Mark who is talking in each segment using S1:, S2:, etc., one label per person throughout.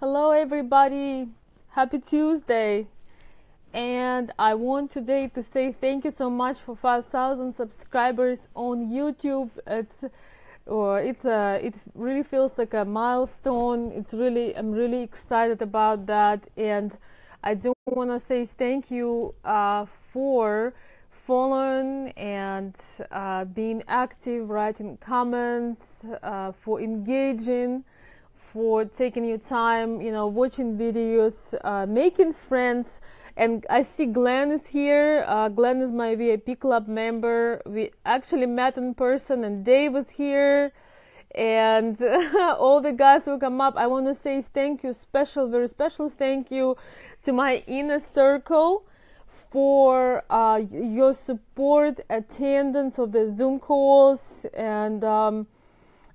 S1: Hello, everybody. Happy Tuesday. And I want today to say thank you so much for 5,000 subscribers on YouTube. It really feels like a milestone. I'm really excited about that. And I do want to say thank you for following and being active, writing comments, for engaging, for taking your time, watching videos, making friends. And I see Glenn is here. Glenn is my VIP club member. We actually met in person, and Dave was here, and all the guys will come up. I want to say thank you, very special thank you to my inner circle for your support, attendance of the Zoom calls, and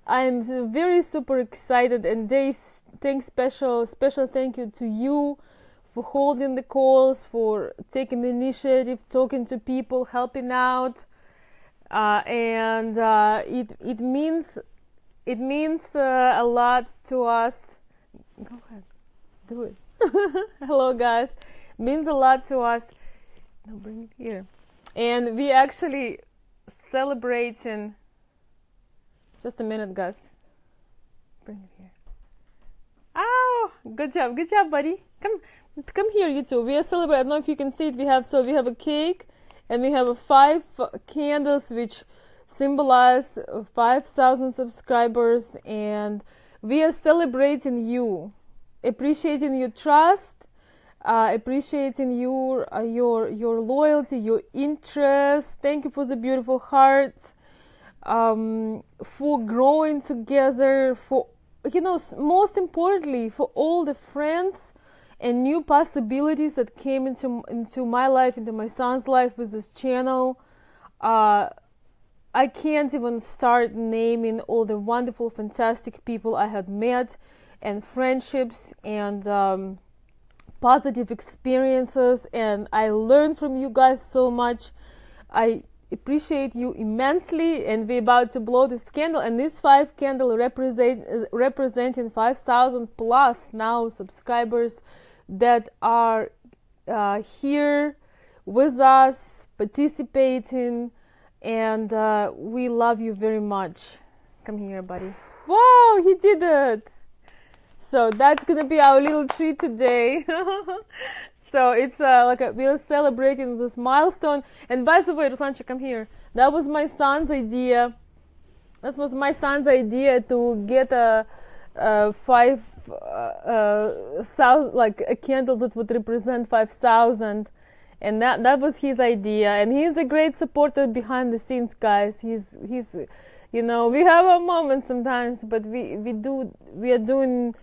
S1: I'm very super excited. And Dave, special thank you to you for holding the calls, for taking the initiative, talking to people, helping out, and it means a lot to us. Go ahead, do it. Hello, guys. It means a lot to us. No, bring it here. And we actually celebrating. Just a minute, guys. Bring it here. Oh, good job, buddy. Come here, you two. We are celebrating. I don't know if you can see it. We have a cake, and we have 5 candles, which symbolize 5,000 subscribers, and we are celebrating you, appreciating your trust, appreciating your loyalty, your interest. Thank you for the beautiful hearts, for growing together, for most importantly, for all the friends and new possibilities that came into my life, into my son's life with this channel. I can't even start naming all the wonderful, fantastic people I had met, and friendships, and positive experiences, and I learned from you guys so much. I appreciate you immensely, and we're about to blow this candle, and this 5 candle representing 5,000 plus now subscribers that are here with us, participating, and we love you very much. Come here, buddy. Whoa, he did it. So that's gonna be our little treat today. So it's we're celebrating this milestone. And by the way, Ruslanchik, come here. That was my son's idea. That was my son's idea to get a 5,000 candles that would represent 5,000, and that was his idea. And he's a great supporter behind the scenes, guys. He's we have our moments sometimes, but we are doing.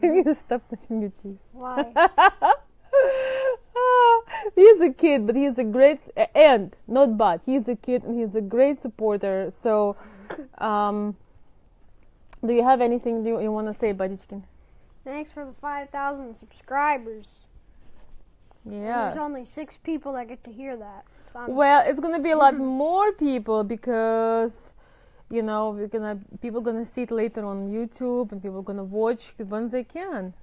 S1: You stop touching your teeth.
S2: Why?
S1: He's a kid, but he's a great, and not but, he's a kid and he's a great supporter. So, do you have anything you want to say, Badichkin?
S2: Thanks for the 5,000 subscribers.
S1: Yeah.
S2: There's only 6 people that get to hear that. So
S1: well, it's gonna be a lot more people, because people gonna see it later on YouTube, and people gonna watch it when they can.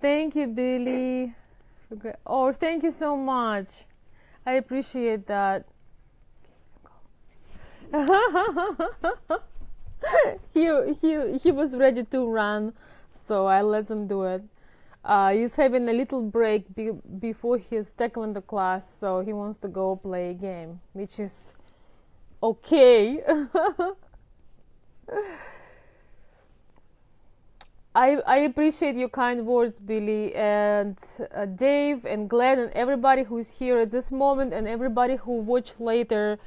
S1: Thank you, Billy. Oh, thank you so much. I appreciate that. He was ready to run, so I let him do it. He's having a little break before his taekwondo class, so he wants to go play a game, which is okay. I appreciate your kind words, Billy, and Dave, and Glenn, and everybody who's here at this moment, and everybody who watch later.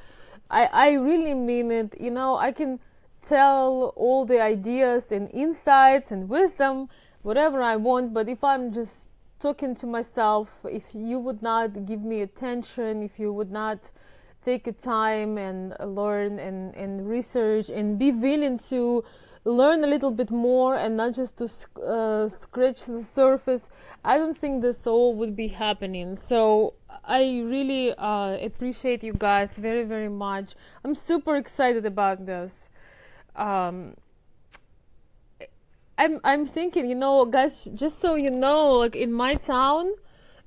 S1: I really mean it. I can tell all the ideas and insights and wisdom, whatever I want, but if I'm just talking to myself, if you would not give me attention, if you would not take your time and learn and research and be willing to learn a little bit more and not just to scratch the surface, I don't think this all would be happening. So I really appreciate you guys very, very much. I'm super excited about this. I'm thinking, you know, guys, just so you know, like in my town,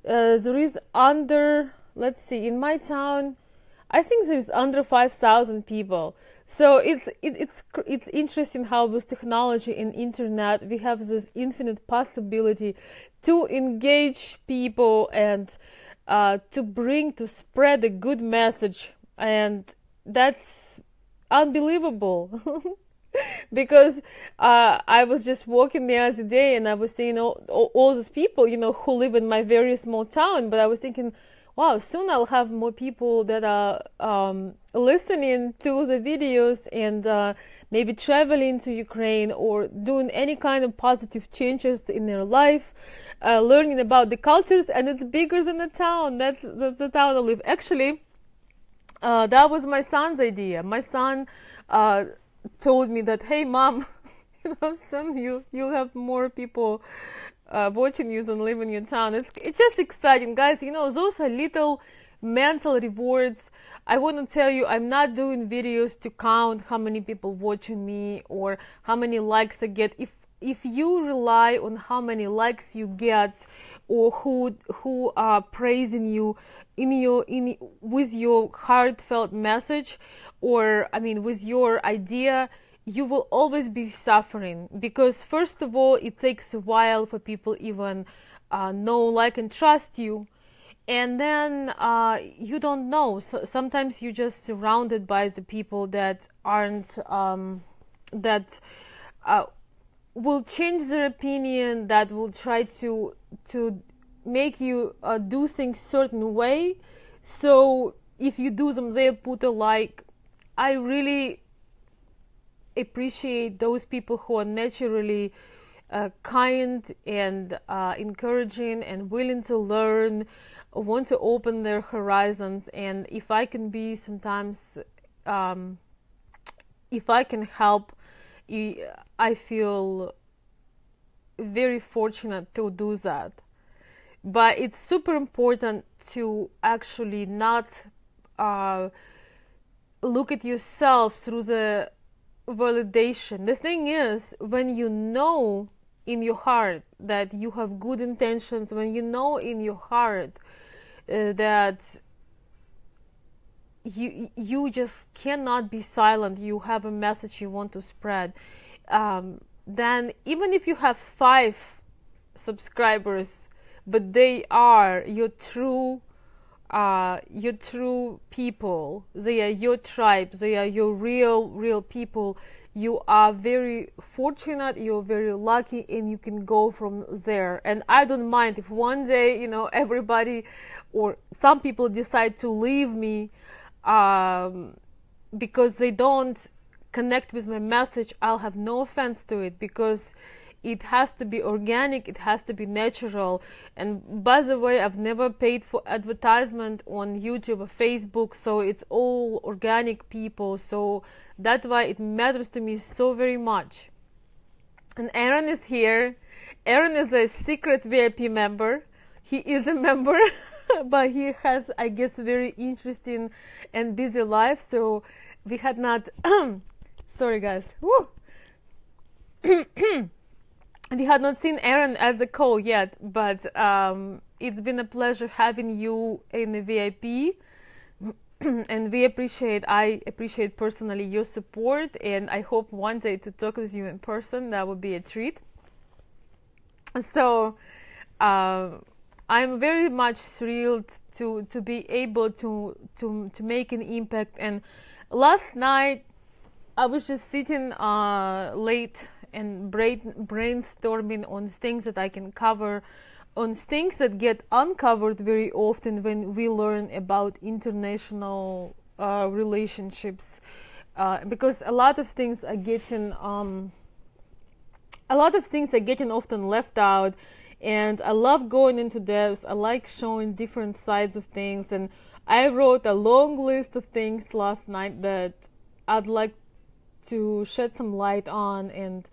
S1: there is under, let's see, in my town, I think there is under 5,000 people. So it's interesting how with technology and internet we have this infinite possibility to engage people and to spread a good message, and that's unbelievable. Because I was just walking the other day and I was seeing all these people, you know, who live in my very small town. But I was thinking, wow, soon I'll have more people that are listening to the videos and maybe traveling to Ukraine or doing any kind of positive changes in their life, learning about the cultures, and it's bigger than the town. That's the town I live. Actually, that was my son's idea. My son told me that, hey mom, you know, son, you have more people watching you than live in your town. It's just exciting, guys. You know, those are little mental rewards. I want to tell you, I'm not doing videos to count how many people watching me or how many likes I get. If you rely on how many likes you get or who are praising you with your heartfelt message, or I mean with your idea, you will always be suffering, because first of all, it takes a while for people even know, like, and trust you, and then you don't know. So sometimes you're just surrounded by the people that aren't that will change their opinion, that will try to make you do things certain way. So if you do them, they'll put a like. I really appreciate those people who are naturally kind and encouraging and willing to learn, want to open their horizons. And if I can be sometimes, if I can help, I feel very fortunate to do that. But it's super important to actually not look at yourself through the validation. The thing is, when you know in your heart that you have good intentions, when you know in your heart that you just cannot be silent, you have a message you want to spread, then even if you have 5 subscribers, but they are your true people, they are your tribe, they are your real people, you are very fortunate, you're very lucky, and you can go from there. And I don't mind if one day, you know, everybody or some people decide to leave me because they don't connect with my message. I'll have no offense to it, because it has to be organic, it has to be natural. And by the way, I've never paid for advertisement on YouTube or Facebook, so it's all organic people. So that's why it matters to me so very much. And Aaron is here. Aaron is a secret VIP member. He is a member but he has, I guess, very interesting and busy life, so we had not sorry guys. Woo! We had not seen Aaron at the call yet, but it's been a pleasure having you in the VIP. And I appreciate personally your support, and I hope one day to talk with you in person. That would be a treat. So I'm very much thrilled to be able to make an impact. And last night I was just sitting late and brainstorming on things that I can cover, on things that get uncovered very often when we learn about international relationships, because a lot of things are getting often left out. And I love going into depth. I like showing different sides of things, and I wrote a long list of things last night that I'd like to shed some light on and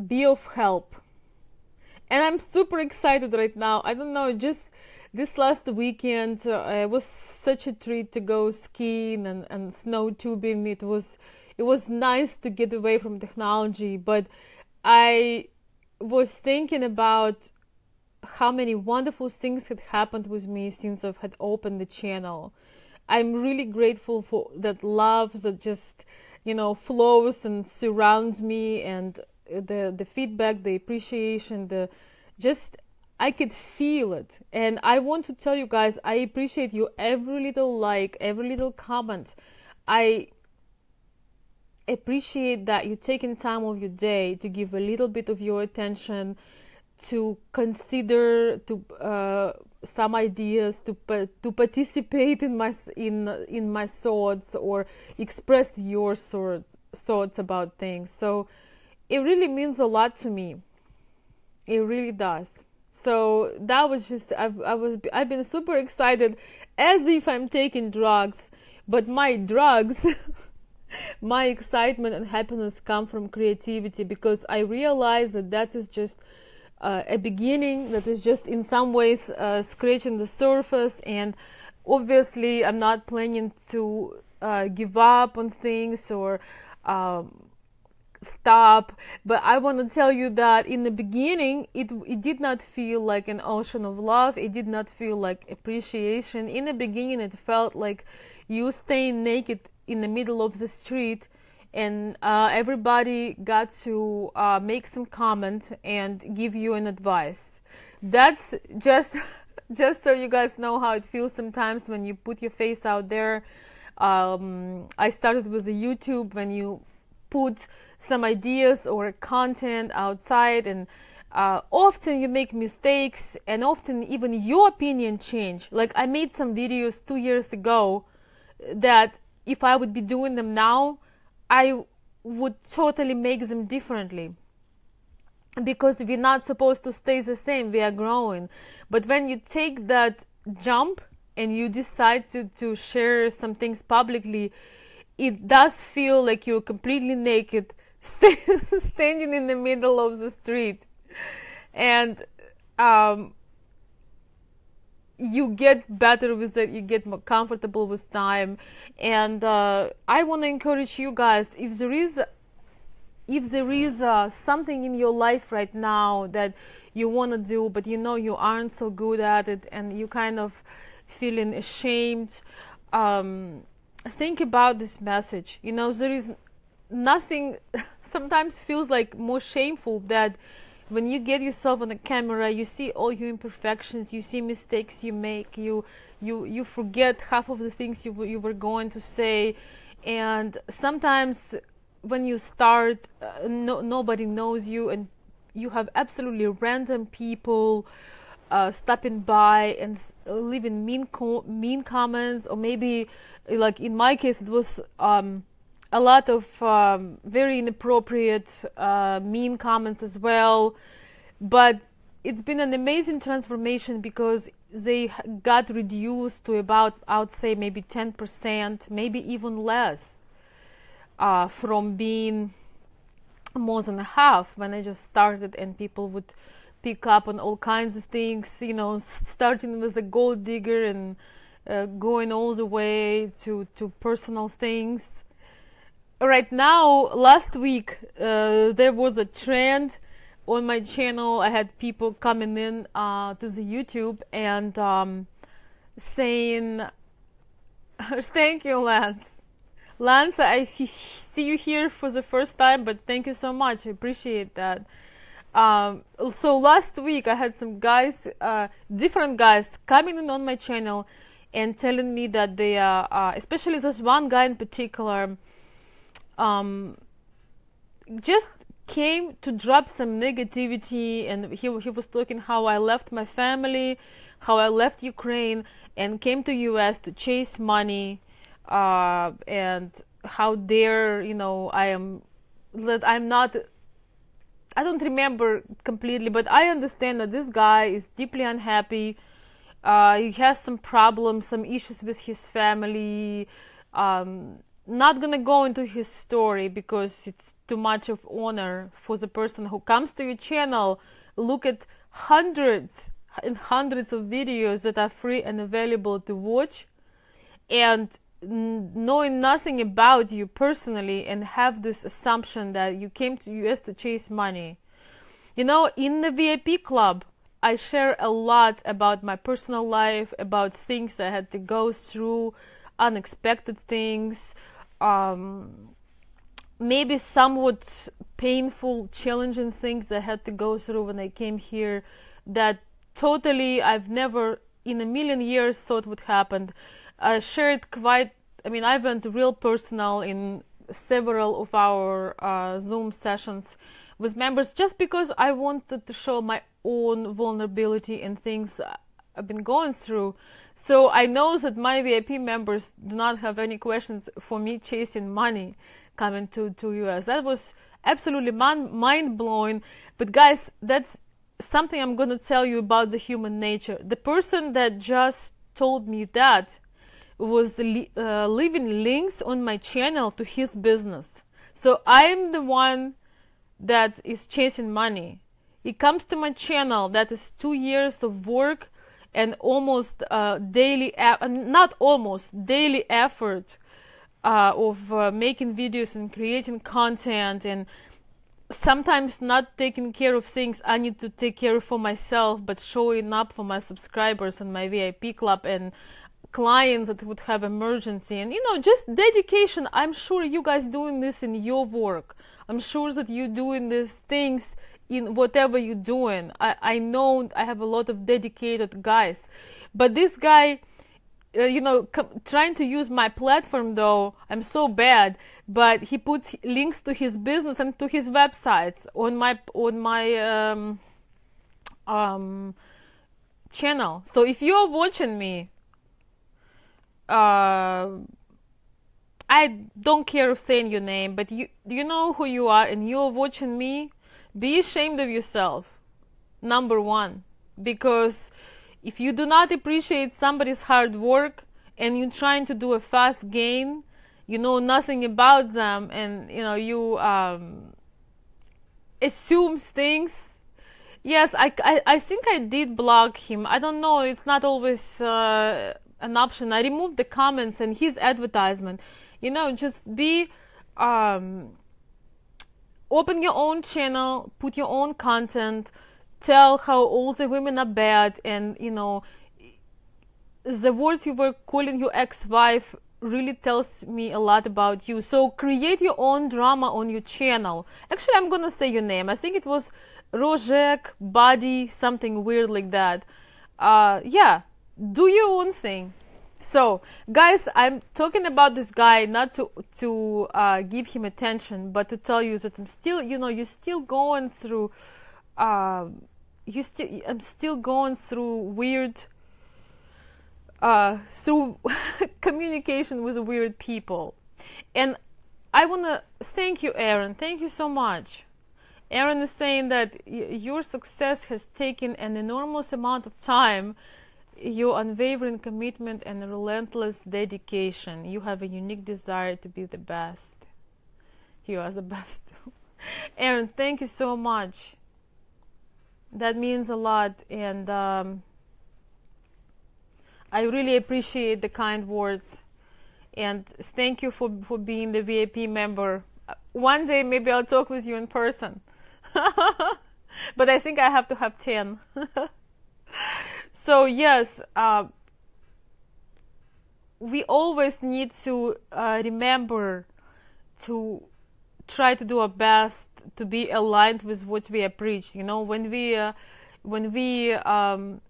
S1: be of help. And I'm super excited right now. I don't know, just this last weekend it was such a treat to go skiing and snow tubing. It was nice to get away from technology, but I was thinking about how many wonderful things had happened with me since I've had opened the channel. I'm really grateful for that love that just, flows and surrounds me, and the feedback, the appreciation, I could feel it. And I want to tell you guys, I appreciate you every little like, every little comment. I appreciate that you're taking time of your day to give a little bit of your attention, to consider some ideas, to participate in my thoughts, or express your thoughts about things. So it really means a lot to me. It really does. So that was just, I've been super excited, as if I'm taking drugs, but my drugs my excitement and happiness come from creativity, because I realize that is just a beginning, that is just in some ways scratching the surface. And obviously I'm not planning to give up on things or stop, but I want to tell you that in the beginning it did not feel like an ocean of love. It did not feel like appreciation. In the beginning it felt like you staying naked in the middle of the street, and everybody got to make some comment and give you an advice. That's just just so you guys know how it feels sometimes when you put your face out there. I started with a YouTube, when you put some ideas or content outside, and often you make mistakes, and often even your opinion change. Like, I made some videos 2 years ago that if I would be doing them now, I would totally make them differently, because we're not supposed to stay the same, we are growing. But when you take that jump and you decide to share some things publicly, it does feel like you're completely naked, standing in the middle of the street. And you get better with it, you get more comfortable with time. And I want to encourage you guys, if there is something in your life right now that you want to do, but you aren't so good at it, and you kind of feeling ashamed, think about this message. There is nothing sometimes feels like more shameful that when you get yourself on the camera, you see all your imperfections, you see mistakes you make, you forget half of the things you were going to say. And sometimes when you start, nobody knows you, and you have absolutely random people stopping by and leaving mean comments, or maybe, like in my case, it was a lot of very inappropriate mean comments as well. But it's been an amazing transformation, because they got reduced to about, I would say, maybe 10%, maybe even less, from being more than half when I just started, and people would pick up on all kinds of things, starting with a gold digger and going all the way to personal things. Right now, last week, there was a trend on my channel. I had people coming in to the YouTube and saying, thank you, Lance. Lance, I see you here for the first time, but thank you so much. I appreciate that. So last week, I had some guys, different guys, coming in on my channel and telling me that they are, especially this one guy in particular, just came to drop some negativity, and he was talking how I left my family, how I left Ukraine and came to US to chase money, and how dare, I'm not, I don't remember completely, but I understand that this guy is deeply unhappy. He has some problems, some issues with his family. Not gonna go into his story because it's too much of honor for the person who comes to your channel. Look at hundreds and hundreds of videos that are free and available to watch, and knowing nothing about you personally, and have this assumption that you came to US to chase money. You know, in the VIP club, I share a lot about my personal life, about things I had to go through, unexpected things, maybe somewhat painful, challenging things I had to go through when I came here that totally I've never in a million years thought would happen. I shared quite, I mean, I went real personal in several of our Zoom sessions with members just because I wanted to show my own vulnerability and things I've been going through. So I know that my VIP members do not have any questions for me chasing money coming to US. That was absolutely mind-blowing. But guys, that's something I'm going to tell you about the human nature. The person that just told me that was leaving links on my channel to his business. So I'm the one that is chasing money. He comes to my channel, that is 2 years of work and almost daily, not almost, daily effort of making videos and creating content, and sometimes not taking care of things I need to take care of for myself, but showing up for my subscribers and my VIP club and clients that would have emergency. And you know, just dedication. I'm sure you guys doing this in your work. I'm sure that you're doing these things in whatever you're doing. I know I have a lot of dedicated guys, but this guy, you know, trying to use my platform, though I'm so bad, but he puts links to his business and to his websites on my channel. So if you're watching me, I don't care of saying your name, but you know who you are and you're watching me, be ashamed of yourself, number one. Because if you do not appreciate somebody's hard work and you're trying to do a fast gain, you know nothing about them, and you know you assume things. Yes, I think I did block him. I don't know, it's not always an option. I removed the comments and his advertisement. You know, just be open your own channel, put your own content, tell how all the women are bad, and you know, the words you were calling your ex-wife really tells me a lot about you. So create your own drama on your channel. Actually, I'm gonna say your name. I think it was Rojek Body, something weird like that. Yeah, do your own thing. So guys, I'm talking about this guy not to give him attention, but to tell you that I'm still, you know, you're still going through I'm still going through weird through communication with weird people. And I want to thank you, Aaron. Thank you so much. Aaron is saying that your success has taken an enormous amount of time, your unwavering commitment and relentless dedication. You have a unique desire to be the best. You are the best. Aaron, thank you so much. That means a lot, and I really appreciate the kind words. And thank you for being the VIP member. One day maybe I'll talk with you in person. But I think I have to have 10. So yes, we always need to remember to try to do our best to be aligned with what we are preaching. You know, when we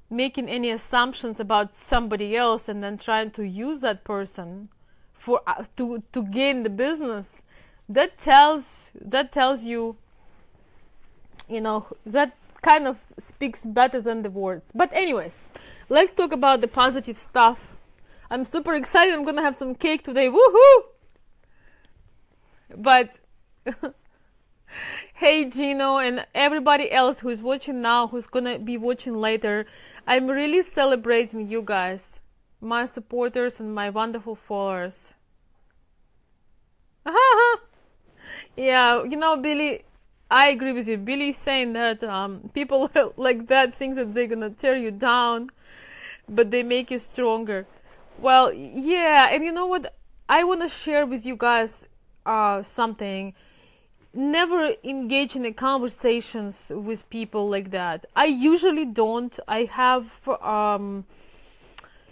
S1: making any assumptions about somebody else and then trying to use that person for to gain the business, that tells you, you know, that kind of speaks better than the words. But anyways, let's talk about the positive stuff. I'm super excited. I'm gonna have some cake today. Woohoo! But hey, Gino, and everybody else who's watching now, who's gonna be watching later, I'm really celebrating you guys, my supporters and my wonderful followers. Yeah, you know, Billy, I agree with you. Billy's saying that people like that think that they're gonna tear you down, but they make you stronger. Well, yeah, and you know what? I want to share with you guys something. never engage in the conversations with people like that. I usually don't. I have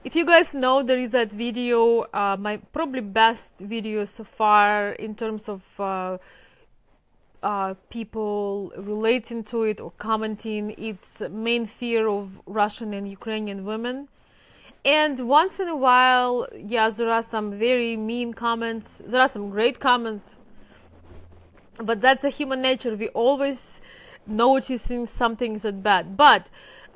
S1: if you guys know, there is that video, my probably best video so far in terms of people relating to it or commenting. It's main fear of Russian and Ukrainian women. And once in a while, yes, there are some very mean comments. There are some great comments. But that's a human nature. We always noticing something is bad. But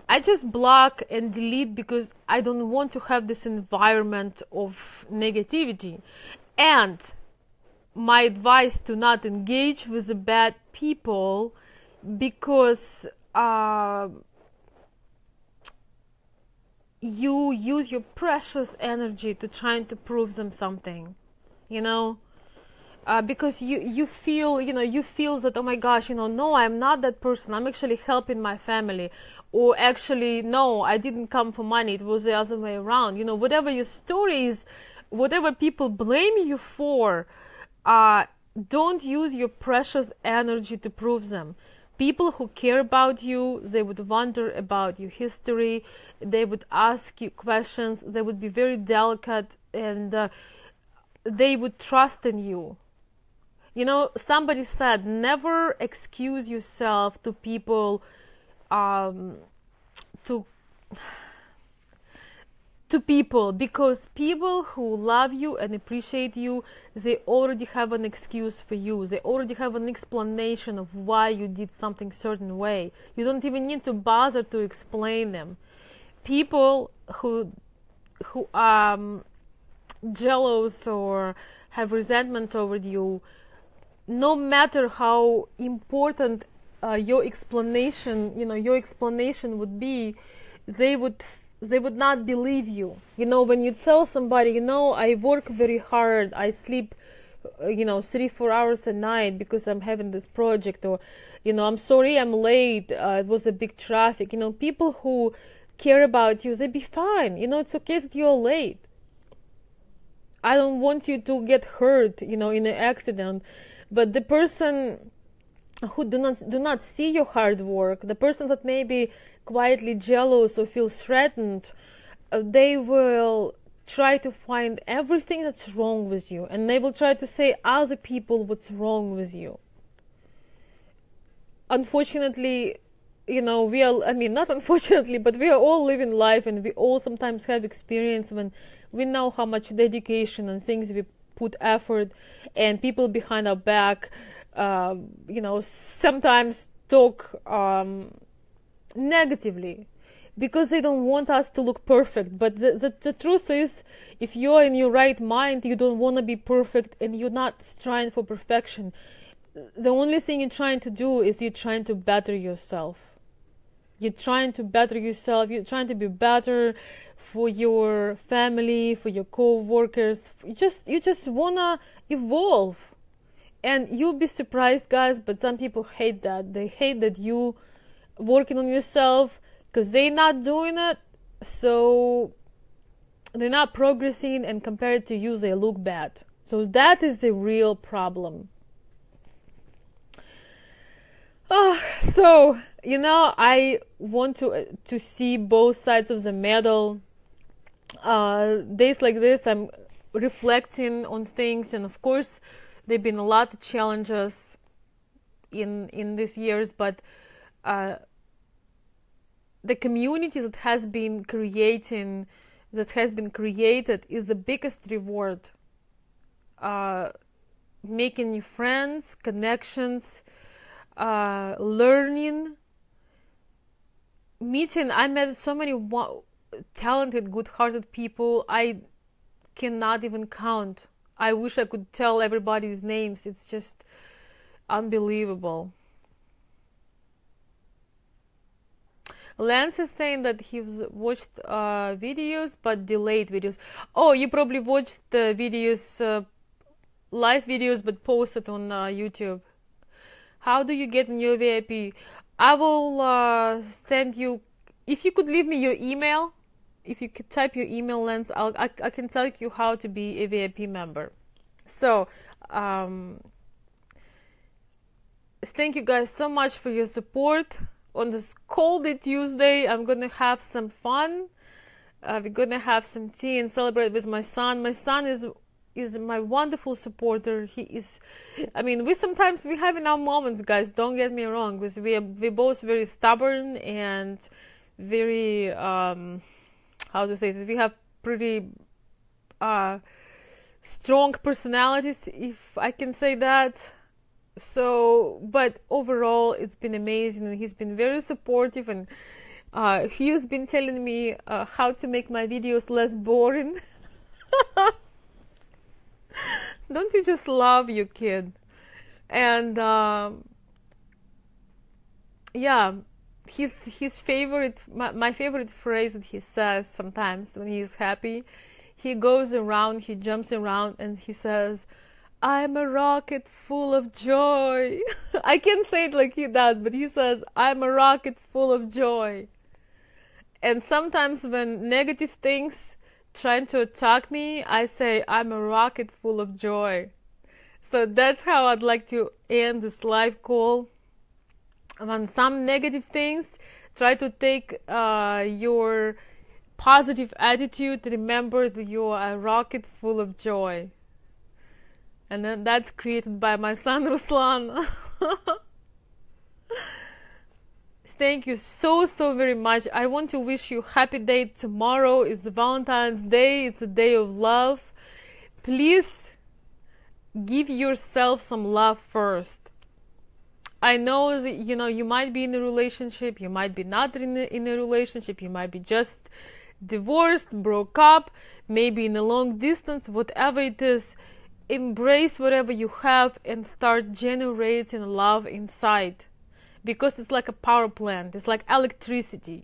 S1: I just block and delete because I don't want to have this environment of negativity. And my advice to not engage with the bad people, because you use your precious energy to trying to prove them something, you know. Because you feel, you feel that, oh my gosh, no, I'm not that person, I'm actually helping my family, or actually, no, I didn't come for money, it was the other way around. Whatever your story is, whatever people blame you for, don't use your precious energy to prove them. People who care about you, they would wonder about your history, they would ask you questions, they would be very delicate, and they would trust in you. Somebody said, never excuse yourself to people, to people, because people who love you and appreciate you, they already have an excuse for you. They already have an explanation of why you did something certain way. You don't even need to bother to explain them. People who are jealous or have resentment toward you, no matter how important your explanation would be, they would not believe you. When you tell somebody, I work very hard, I sleep 3-4 hours a night because I'm having this project, or I'm sorry I'm late, it was a big traffic. People who care about you, they be fine. It's okay that you're late. I don't want you to get hurt, in an accident. But the person who do not see your hard work, the person that may be quietly jealous or feels threatened, they will try to find everything that's wrong with you, and they will try to say other people what's wrong with you. Unfortunately, not unfortunately, but we are all living life, and we all sometimes have experience when we know how much dedication and things we put effort, and people behind our back sometimes talk negatively because they don't want us to look perfect. But the truth is, if you're in your right mind, you don't want to be perfect, and you're not striving for perfection. The only thing you're trying to do is you're trying to better yourself. You're trying to better yourself. You're trying to be better for your family, for your co-workers. You just wanna evolve. And you'll be surprised, guys, but some people hate that. They hate that you working on yourself, because they're not doing it, so they're not progressing, and compared to you, they look bad. So that is the real problem. So I want to see both sides of the medal. Days like this, I'm reflecting on things, and of course there have been a lot of challenges in these years, but the community that has been created is the biggest reward. Making new friends, connections, learning, meeting. I met so many talented, good-hearted people. I cannot even count. I wish I could tell everybody's names. It's just unbelievable. Lance is saying that he's watched videos, but delayed videos. Oh, you probably watched the videos, live videos, but posted on YouTube. How do you get in your VIP? I will send you, if you could leave me your email, if you could type your email, Lance, I can tell you how to be a VIP member. So, thank you guys so much for your support. On this coldy Tuesday, I'm gonna have some fun. We're gonna have some tea and celebrate with my son. My son is my wonderful supporter. He is, I mean, we sometimes we have in our moments, guys, don't get me wrong, because we're both very stubborn and very how to say this, we have pretty strong personalities, if I can say that. So, but overall it's been amazing, and he's been very supportive, and he has been telling me how to make my videos less boring. Don't you just love your kid? And yeah, his favorite, my favorite phrase that he says sometimes when he's happy, he goes around, he jumps around, and he says, "I'm a rocket full of joy." I can't say it like he does, but he says, "I'm a rocket full of joy." And sometimes when negative things trying to attack me, I say, "I'm a rocket full of joy." So that's how I'd like to end this live call. On some negative things, try to take your positive attitude. Remember that you are a rocket full of joy. And then that's created by my son Ruslan. Thank you so very much. I want to wish you a happy day. Tomorrow is Valentine's Day. It's a day of love. Please give yourself some love first. I know that, you know, you might be in a relationship, you might be not in a relationship, you might be just divorced, broke up, maybe in a long distance, whatever it is. Embrace whatever you have and start generating love inside, because it's like a power plant. It's like electricity.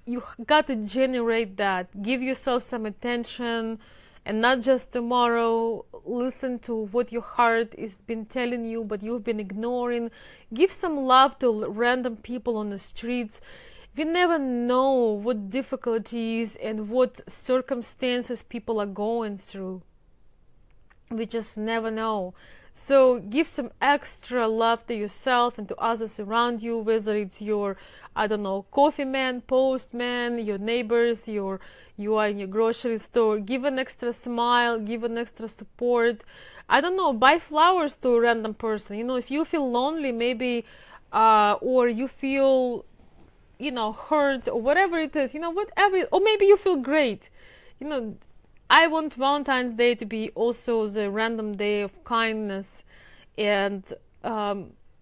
S1: You got to generate that. Give yourself some attention, and not just tomorrow. Listen to what your heart has been telling you but you've been ignoring. Give some love to random people on the streets. We never know what difficulties and what circumstances people are going through. We just never know. So give some extra love to yourself and to others around you, whether it's your, I don't know, coffee man, postman, your neighbors, you are in your grocery store. Give an extra smile, give an extra support. I don't know, buy flowers to a random person. You know, if you feel lonely, maybe, or you feel, you know, hurt, or whatever it is, you know, whatever, or maybe you feel great. You know, I want Valentine's Day to be also the random day of kindness, and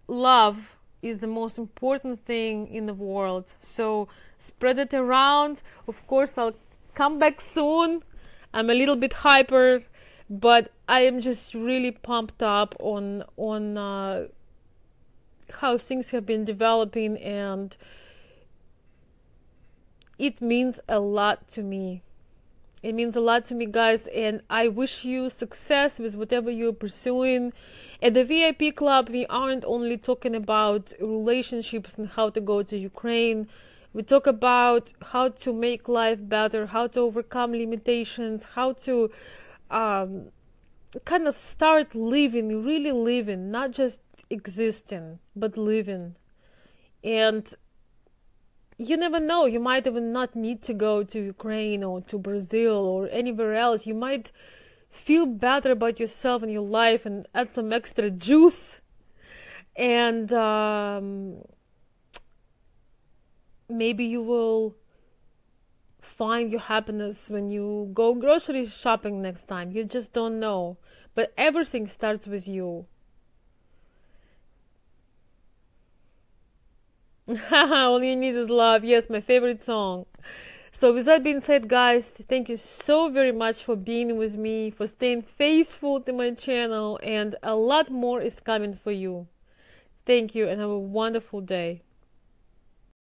S1: love is the most important thing in the world. So spread it around. Of course, I'll come back soon. I'm a little bit hyper, but I am just really pumped up on how things have been developing, and it means a lot to me. It means a lot to me, guys, and I wish you success with whatever you're pursuing. At the VIP Club, we aren't only talking about relationships and how to go to Ukraine. We talk about how to make life better, how to overcome limitations, how to kind of start living, really living, not just existing, but living. And you never know, you might even not need to go to Ukraine or to Brazil or anywhere else. You might feel better about yourself and your life and add some extra juice. And maybe you will find your happiness when you go grocery shopping next time. You just don't know. But everything starts with you. All you need is love. Yes, my favorite song. So with that being said, guys, thank you so very much for being with me, for staying faithful to my channel, and a lot more is coming for you. Thank you, and have a wonderful day.